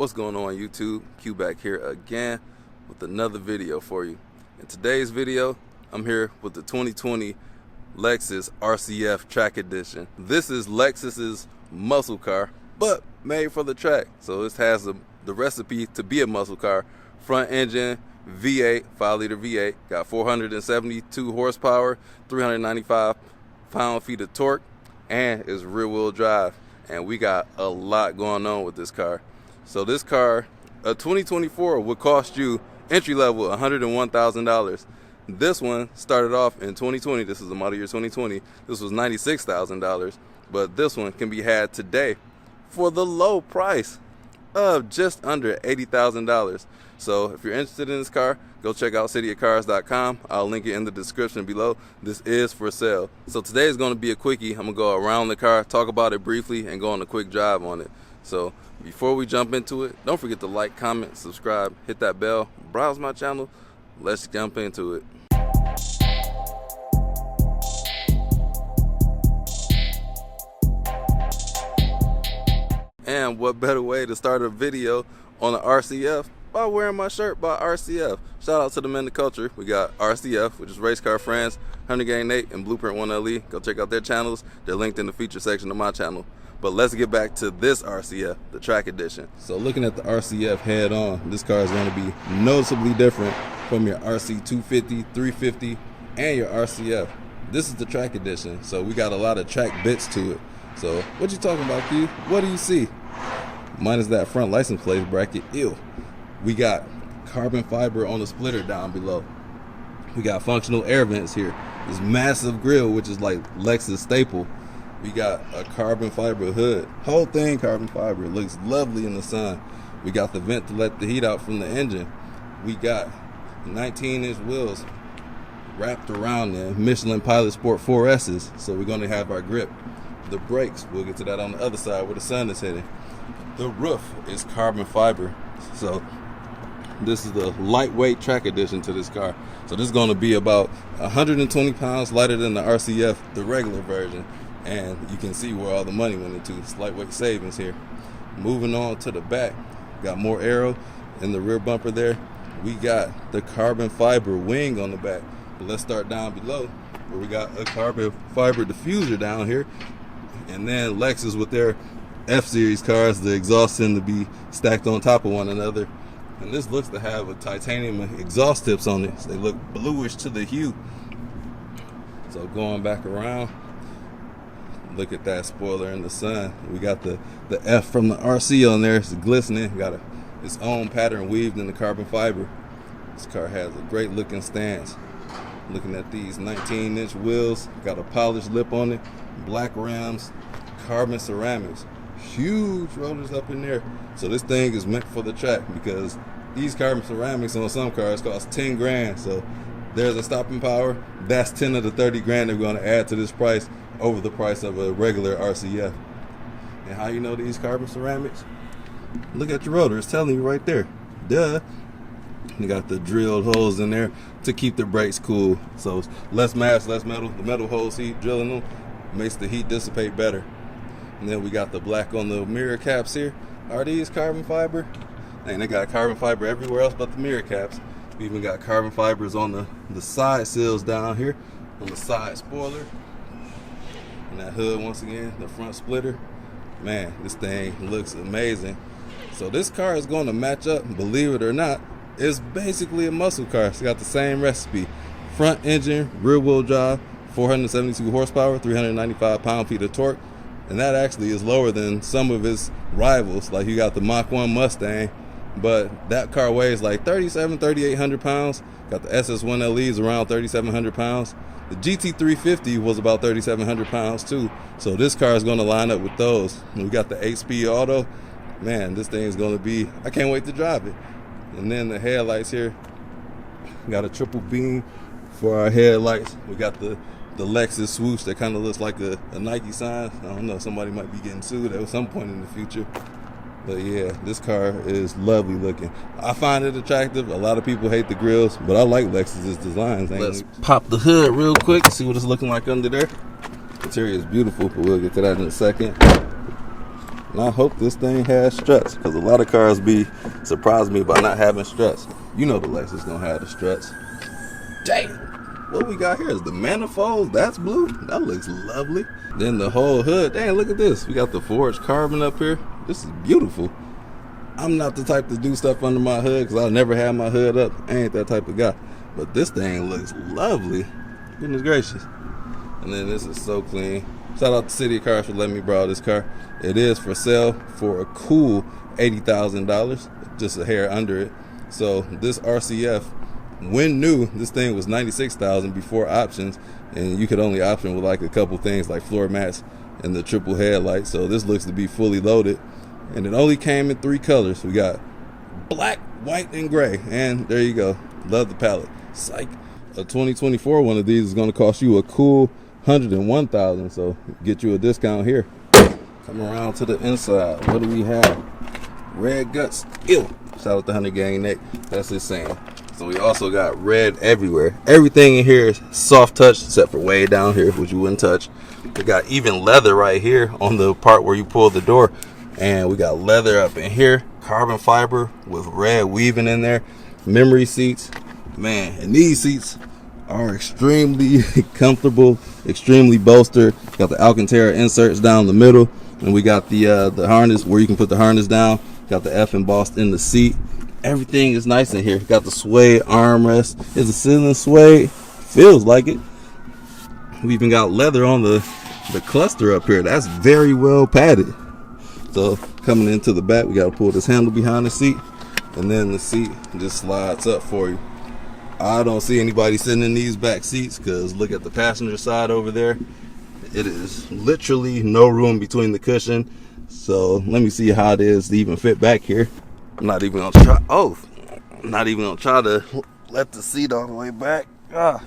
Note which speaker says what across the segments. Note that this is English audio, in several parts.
Speaker 1: What's going on YouTube? Q back here again with another video for you. In today's video, I'm here with the 2020 Lexus RCF Track Edition. This is Lexus's muscle car, but made for the track. So this has the recipe to be a muscle car. Front engine, V8, 5-liter V8, got 472 horsepower, 395 pound-feet of torque, and is rear-wheel drive. And we got a lot going on with this car. So this car, a 2024, would cost you entry level $101,000. This one started off in 2020. This is the model year 2020. This was $96,000, but this one can be had today for the low price of just under $80,000. So if you're interested in this car, go check out cityofcars.com. I'll link it in the description below. This is for sale. So today is going to be a quickie. I'm gonna go around the car, talk about it briefly, and go on a quick drive on it. So before we jump into it, don't forget to like, comment, subscribe, hit that bell, browse my channel. Let's jump into it. And what better way to start a video on an RCF by wearing my shirt by RCF. Shout out to the men of the culture. We got RCF, which is Race Car Friends, Hunter Gang Nate, and Blueprint 1LE. Go check out their channels. They're linked in the feature section of my channel. But let's get back to this RCF, the Track Edition. So looking at the RCF head on, this car is going to be noticeably different from your RC 250, 350, and your RCF. This is the Track Edition, so we got a lot of track bits to it. So what you talking about, Q? What do you see? Minus that front license plate bracket, ew. We got carbon fiber on the splitter down below. We got functional air vents here. This massive grille, which is like Lexus staple. We got a carbon fiber hood. Whole thing carbon fiber. It looks lovely in the sun. We got the vent to let the heat out from the engine. We got 19-inch wheels wrapped around them. Michelin Pilot Sport 4S's. So we're going to have our grip. The brakes, we'll get to that on the other side where the sun is hitting. The roof is carbon fiber. So this is the lightweight Track Edition to this car. So this is going to be about 120 pounds lighter than the RCF, the regular version. And you can see where all the money went into. It's lightweight savings here. Moving on to the back, got more aero in the rear bumper there. We got the carbon fiber wing on the back. But let's start down below where we got a carbon fiber diffuser down here. And then Lexus with their F-Series cars, the exhausts tend to be stacked on top of one another. And this looks to have a titanium exhaust tips on it. So they look bluish to the hue. So going back around, look at that spoiler in the sun. We got the F from the RC on there. It's glistening. Got its own pattern weaved in the carbon fiber. This car has a great looking stance. Looking at these 19-inch wheels. Got a polished lip on it. Black rims. Carbon ceramics. Huge rollers up in there. So this thing is meant for the track because these carbon ceramics on some cars cost 10 grand. So there's a stopping power. That's 10 of the 30 grand they're going to add to this price over the price of a regular RCF. And how you know these carbon ceramics? Look at your rotor. It's telling you right there. Duh. You got the drilled holes in there to keep the brakes cool. So less mass, less metal. The metal holes heat drilling them makes the heat dissipate better. And then we got the black on the mirror caps here. Are these carbon fiber? And they got carbon fiber everywhere else but the mirror caps. We even got carbon fibers on the side sills down here, on the side spoiler. And that hood, once again, the front splitter. Man, this thing looks amazing. So this car is going to match up, believe it or not. It's basically a muscle car. It's got the same recipe. Front engine, rear wheel drive, 472 horsepower, 395 pound-feet of torque. And that actually is lower than some of its rivals. Like you got the Mach 1 Mustang, but that car weighs like 3,800 pounds. Got the SS1LEs around 3,700 pounds. The GT350 was about 3,700 pounds too. So this car is going to line up with those. And we got the 8-speed auto. Man, this thing is going to be, I can't wait to drive it. And then the headlights here. Got a triple beam for our headlights. We got the Lexus swoosh that kind of looks like a Nike sign. I don't know, somebody might be getting sued at some point in the future. But yeah, this car is lovely looking. I find it attractive. A lot of people hate the grills, but I like Lexus's designs. Let's pop the hood real quick, see what it's looking like under there. The interior is beautiful, but we'll get to that in a second. And I hope this thing has struts, because a lot of cars be surprising me by not having struts. You know the Lexus gonna have the struts. Dang! What we got here is the manifolds. That's blue. That looks lovely. Then the whole hood. Dang, look at this. We got the forged carbon up here. This is beautiful. I'm not the type to do stuff under my hood because I never had my hood up. I ain't that type of guy. But this thing looks lovely. Goodness gracious. And then this is so clean. Shout out to City of Cars for letting me borrow this car. It is for sale for a cool $80,000, just a hair under it. So this RCF, when new, this thing was $96,000 before options, and you could only option with like a couple things like floor mats and the triple headlight. So this looks to be fully loaded, and it only came in 3 colors. We got black, white, and gray, and there you go. Love the palette. Psych. A 2024 one of these is going to cost you a cool $101,000, so get you a discount here. Come around to the inside. What do we have? Red guts. Ew. Shout out to 100 Gang Nate. That's his saying. So we also got red everywhere. Everything in here is soft touch except for way down here, which you wouldn't touch. We got even leather right here on the part where you pull the door, and we got leather up in here, carbon fiber with red weaving in there. Memory seats, man, and these seats are extremely comfortable, extremely bolstered. Got the Alcantara inserts down the middle, and we got the harness where you can put the harness down. Got the F embossed in the seat. Everything is nice in here. Got the suede armrest. It's a ceiling suede. Feels like it. We even got leather on the cluster up here. That's very well padded. So coming into the back, we got to pull this handle behind the seat, and then the seat just slides up for you. I don't see anybody sitting in these back seats because look at the passenger side over there. It is literally no room between the cushion. So let me see how it is to even fit back here. I'm not even gonna try. Oh, I'm not even gonna try to let the seat all the way back. But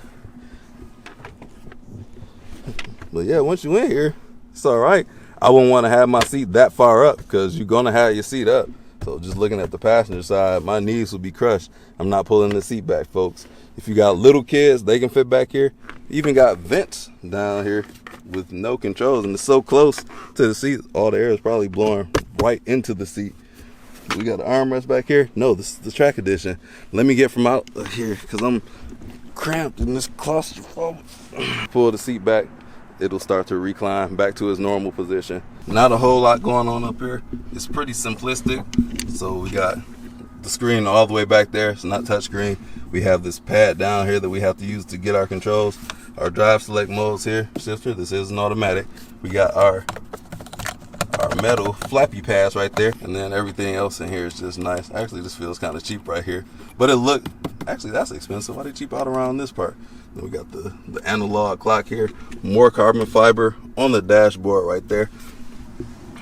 Speaker 1: yeah, once you in here, it's all right. I wouldn't want to have my seat that far up because you're gonna have your seat up. So just looking at the passenger side, my knees will be crushed. I'm not pulling the seat back, folks. If you got little kids, they can fit back here. Even got vents down here with no controls, and it's so close to the seat, all the air is probably blowing right into the seat. We got the armrest back here. No, this is the track edition. Let me get from out here because I'm cramped in this claustrophobic. Pull the seat back. It'll start to recline back to its normal position. Not a whole lot going on up here. It's pretty simplistic. So we got the screen all the way back there. It's not touch screen. We have this pad down here that we have to use to get our controls. Our drive select modes here. Shifter, this is an automatic. We got our metal flappy pads right there, and then everything else in here is just nice. Actually, this feels kind of cheap right here, but it look, actually that's expensive. Why they cheap out around this part? Then we got the analog clock here, more carbon fiber on the dashboard right there,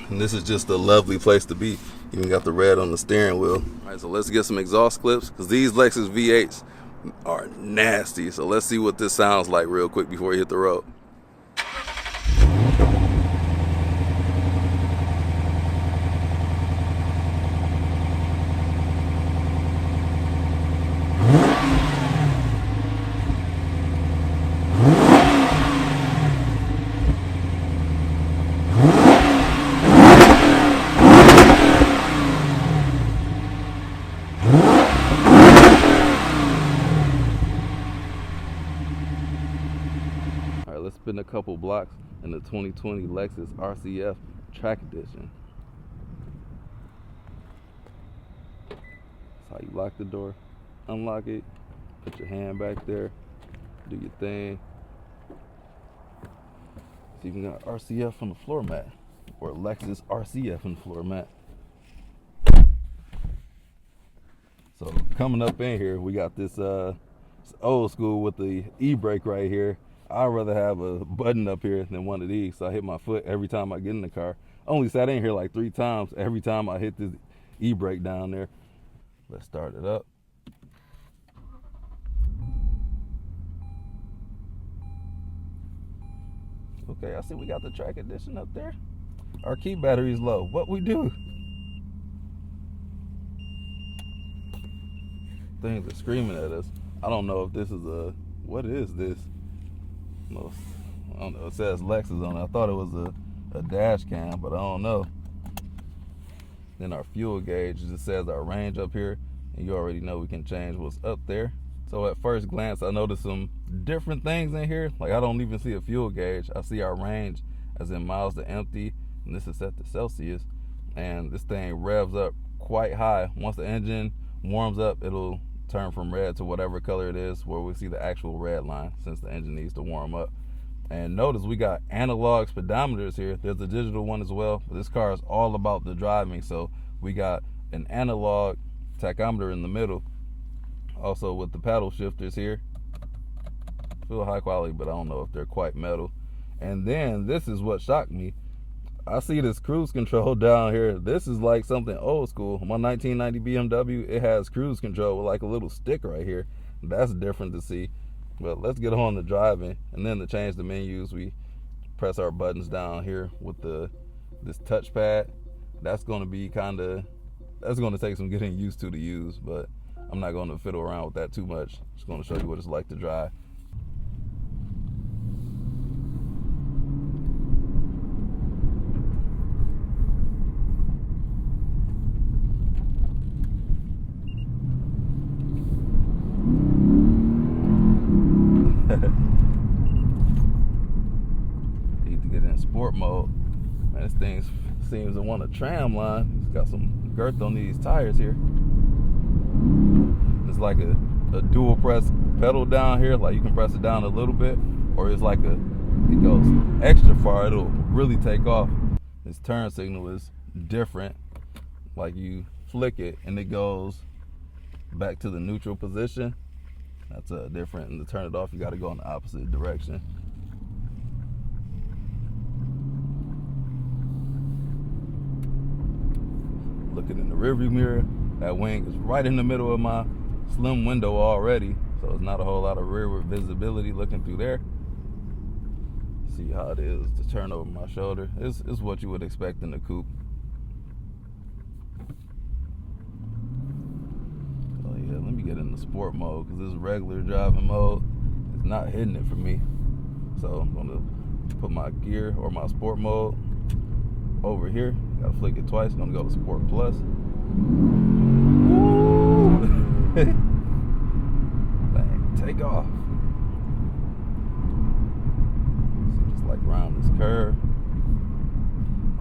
Speaker 1: and this is just a lovely place to be. Even got the red on the steering wheel. All right, so let's get some exhaust clips because these Lexus V8s are nasty. So let's see what this sounds like real quick before you hit the road. Let's spin a couple blocks in the 2020 Lexus RCF Track Edition. That's how you lock the door, unlock it, put your hand back there, do your thing. It's even got RCF on the floor mat, or Lexus RCF on the floor mat. So coming up in here, we got this old school with the e-brake right here. I'd rather have a button up here than one of these, so I hit my foot every time I get in the car. I only sat in here like 3 times every time I hit this e-brake down there. Let's start it up. Okay, I see we got the Track Edition up there. Our key battery is low. What we do? Things are screaming at us. I don't know if this is a, what is this? No, I don't know. It says Lexus on it. I thought it was a dash cam, but I don't know. Then our fuel gauge just says our range up here, and you already know we can change what's up there. So at first glance, I noticed some different things in here. Like, I don't even see a fuel gauge. I see our range as in miles to empty, and this is set to Celsius. And this thing revs up quite high. Once the engine warms up, it'll turn from red to whatever color it is, where we see the actual red line, since the engine needs to warm up. And notice we got analog speedometers here. There's a digital one as well, but this car is all about the driving. So we got an analog tachometer in the middle, also with the paddle shifters here. Feel high quality, but I don't know if they're quite metal. And then this is what shocked me. I see this cruise control down here. This is like something old school. My 1990 BMW, it has cruise control with like a little stick right here. That's different to see. But let's get on to driving. And then to change the menus, we press our buttons down here with this touchpad. That's going to be that's going to take some getting used to use, but I'm not going to fiddle around with that too much. Just going to show you what it's like to drive. Need to get in sport mode. Man, this thing seems to want a tram line. It's got some girth on these tires here. It's like a dual press pedal down here. Like, you can press it down a little bit, or it's like it goes extra far. It'll really take off. This turn signal is different. Like, you flick it and it goes back to the neutral position. That's different. And to turn it off, you got to go in the opposite direction. Looking in the rearview mirror, that wing is right in the middle of my slim window already, so it's not a whole lot of rearward visibility looking through there. See how it is to turn over my shoulder. It's what you would expect in the coupe. So yeah, let me get in the sport mode, because this regular driving mode is not hitting it for me. So I'm gonna put my gear or my sport mode over here. Gotta flick it twice. Gonna go to Sport Plus. Woo! Dang, take off. So just like round this curve.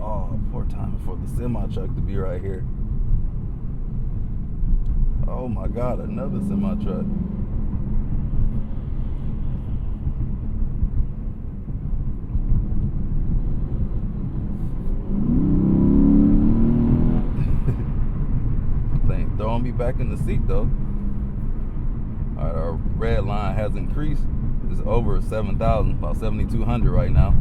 Speaker 1: Oh, poor timing for the semi truck to be right here. Oh my God, another semi truck. Throwing me back in the seat though. All right, our red line has increased. It's over 7,000, about 7,200 right now.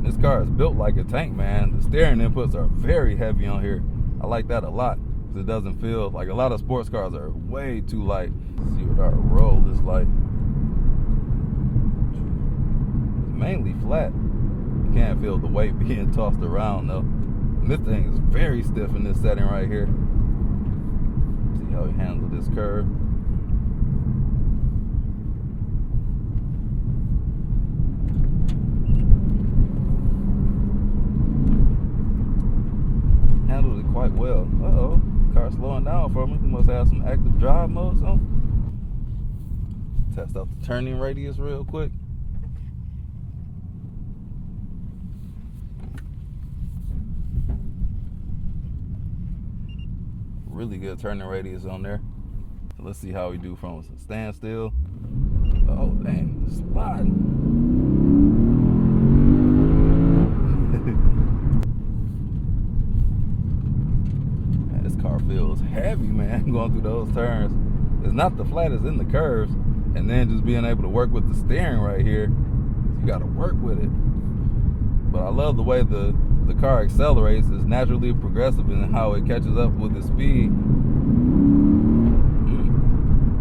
Speaker 1: This car is built like a tank, man. The steering inputs are very heavy on here. I like that a lot, because it doesn't feel like, a lot of sports cars are way too light. Let's see what our roll is like. It's mainly flat. You can't feel the weight being tossed around though. And this thing is very stiff in this setting right here. See how he handles this curve. Handled it quite well. Uh-oh, car's slowing down for me. We must have some active drive modes on. Test out the turning radius real quick. Really good turning radius on there. So let's see how we do from standstill. Oh dang, sliding. Man, this car feels heavy, man, going through those turns. It's not the flattest in the curves, and then just being able to work with the steering right here, you got to work with it. But I love the way the car accelerates. It's naturally progressive in how it catches up with the speed.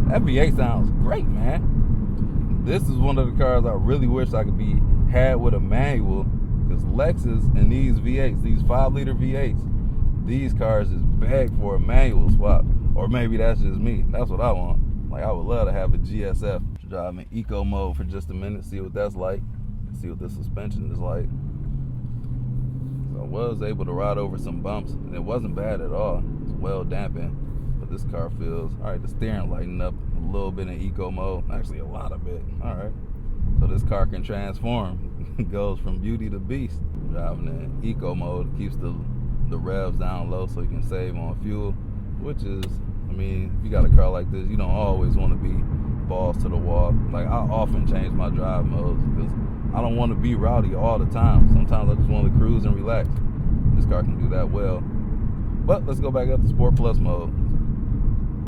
Speaker 1: That V8 sounds great, man. This is one of the cars I really wish I could had with a manual, because Lexus and these V8s, these 5-liter V8s, these cars just beg for a manual swap. Or maybe that's just me. That's what I want. Like, I would love to have a GSF. Drive in eco mode for just a minute, see what that's like. See what the suspension is like. So I was able to ride over some bumps, and it wasn't bad at all. It's well dampened, but this car feels, all right, the steering lightened up a little bit in eco mode, actually a lot of it, all right. So this car can transform. It goes from beauty to beast. Driving in eco mode, it keeps the revs down low so you can save on fuel, which is, I mean, if you got a car like this, you don't always want to be balls to the wall. Like, I often change my drive modes because I don't want to be rowdy all the time. Sometimes I just want to cruise and relax. This car can do that well. But let's go back up to Sport Plus mode.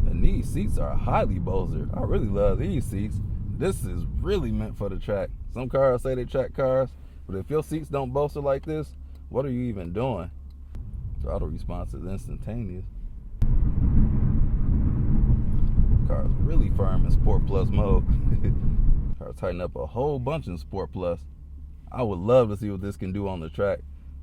Speaker 1: And these seats are highly bolstered. I really love these seats. This is really meant for the track. Some cars say they track cars, but if your seats don't bolster like this, what are you even doing? Throttle response is instantaneous. Car's really firm in Sport Plus mode. Car tighten up a whole bunch in Sport Plus. I would love to see what this can do on the track,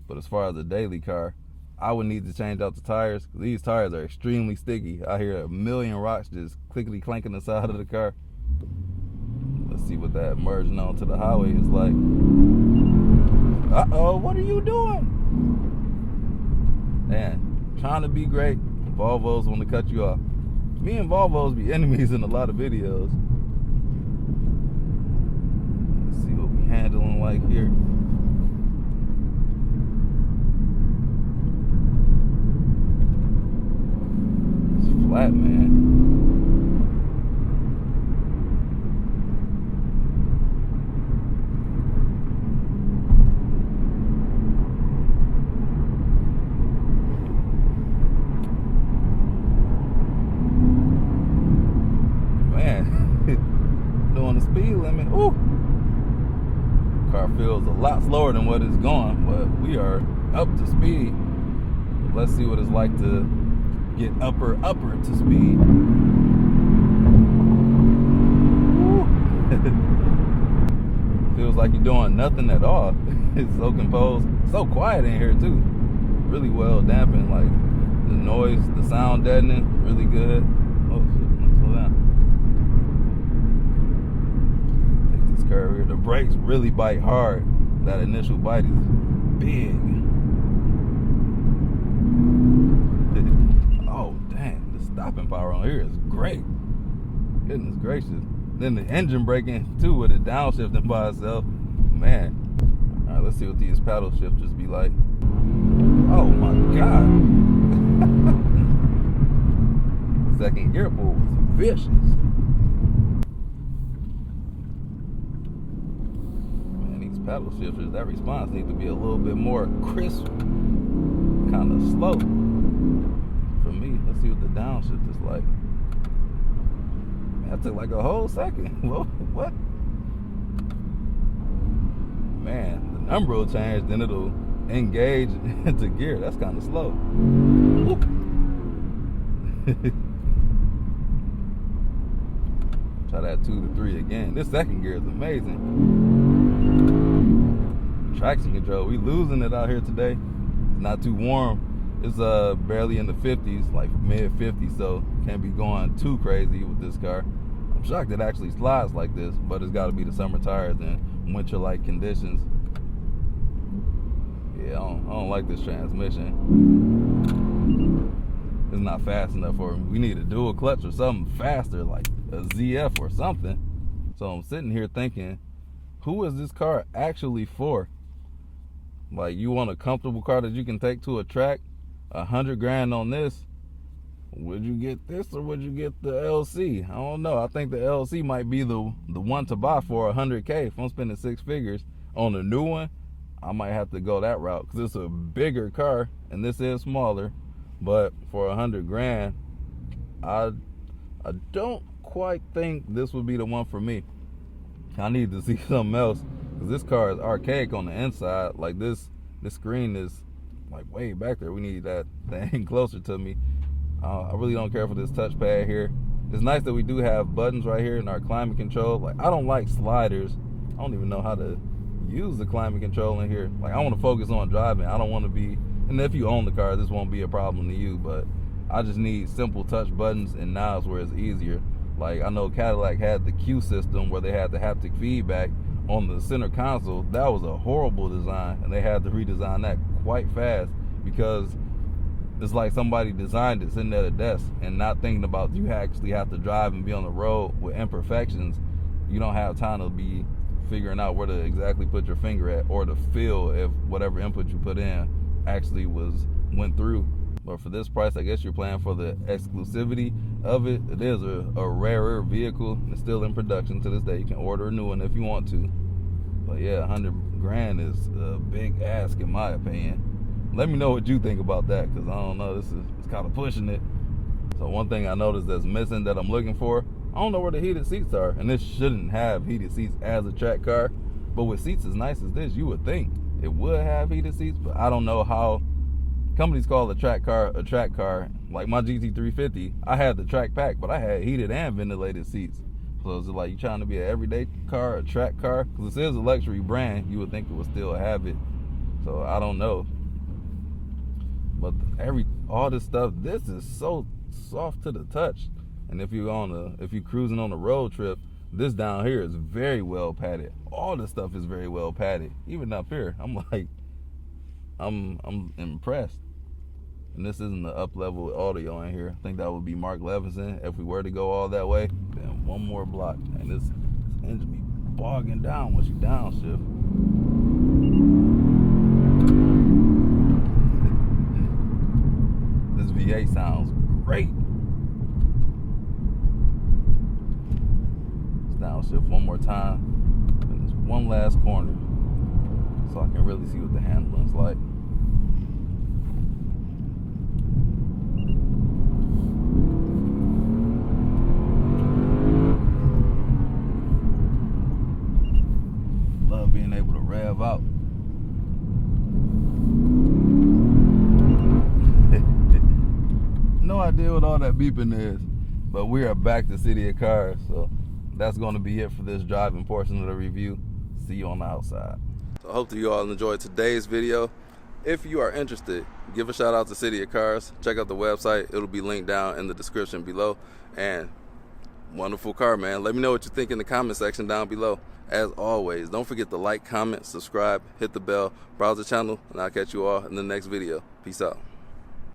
Speaker 1: but as far as a daily car, I would need to change out the tires. These tires are extremely sticky. I hear a million rocks just clickety clanking the side of the car. Let's see what that merging onto the highway is like. Uh-oh, what are you doing? Man, trying to be great, Volvos want to cut you off. Me and Volvos be enemies in a lot of videos. Let's see what we handling like here. It's flat, man. Doing the speed limit. Ooh. Car feels a lot slower than what it's going, but we are up to speed. Let's see what it's like to get upper to speed. Feels like you're doing nothing at all. It's so composed, so quiet in here too. Really well dampened, like the noise, the sound deadening, really good. Oh shit, let me slow down. Take this curve here. The brakes really bite hard. That initial bite is big. Oh dang, the stopping power on here is great. Goodness gracious. Then the engine braking too with it downshifting by itself. Man. Alright, let's see what these paddle shifters be like. Oh my god. Second gear pull was vicious. Man, these paddle shifters, that response needs to be a little bit more crisp. Kind of slow. For me, let's see what the downshift is like. That took like a whole second. What? Man, the number will change, then it'll engage into gear. That's kind of slow. Try that 2 to 3 again. This second gear is amazing. Traction control, we losing it out here today. It's not too warm. It's barely in the 50s, like mid 50s, so can't be going too crazy with this car. I'm shocked it actually slides like this, but it's got to be the summer tires and winter-like conditions. Yeah, I don't like this transmission. It's not fast enough for me. We need a dual clutch or something faster, like a ZF or something. So I'm sitting here thinking, who is this car actually for? Like, you want a comfortable car that you can take to a track? $100 grand on this. Would you get this or would you get the LC? I don't know. I think the LC might be the one to buy for $100K. If I'm spending 6 figures on a new one, I might have to go that route because it's a bigger car and this is smaller. But for $100 grand, I don't quite think this would be the one for me. I need to see something else because this car is archaic on the inside. Like this screen is like way back there. We need that thing closer to me. I really don't care for this touchpad here. It's nice that we do have buttons right here in our climate control. Like, I don't like sliders. I don't even know how to use the climate control in here. Like, I want to focus on driving. I don't want to be, and if you own the car, this won't be a problem to you, but I just need simple touch buttons and knobs where it's easier. Like, I know Cadillac had the Q system where they had the haptic feedback on the center console, that was a horrible design, and they had to redesign that quite fast, because it's like somebody designed it sitting at a desk and not thinking about you actually have to drive and be on the road with imperfections. You don't have time to be figuring out where to exactly put your finger at, or to feel if whatever input you put in actually went through. But for this price, I guess you're playing for the exclusivity of it. It is a rarer vehicle. It's still in production to this day. You can order a new one if you want to. But yeah, 100 grand is a big ask in my opinion. Let me know what you think about that, because I don't know, it's kind of pushing it. So one thing I noticed that's missing that I'm looking for, I don't know where the heated seats are, and this shouldn't have heated seats as a track car, but with seats as nice as this, you would think it would have heated seats. But I don't know how companies call a track car. Like my GT350, I had the track pack, but I had heated and ventilated seats. So is it like you trying to be an everyday car, a track car? Because this is a luxury brand, you would think it would still have it. So I don't know. But all this stuff, this is so soft to the touch. And if you're cruising on a road trip, this down here is very well padded. All this stuff is very well padded. Even up here, I'm impressed. And this isn't the up level audio in here. I think that would be Mark Levinson if we were to go all that way. Then one more block, and this engine be bogging down once you downshift. This V8 sounds great. Let's downshift one more time, and there's one last corner, so I can really see what the handling's like. Love being able to rev out. No idea what all that beeping is, but we are back to City of Cars, so that's going to be it for this driving portion of the review. See you on the outside. So I hope that you all enjoyed today's video. If you are interested, give a shout out to City of Cars. Check out the website. It'll be linked down in the description below. And wonderful car, man. Let me know what you think in the comment section down below. As always, don't forget to like, comment, subscribe, hit the bell, browse the channel, and I'll catch you all in the next video. Peace out.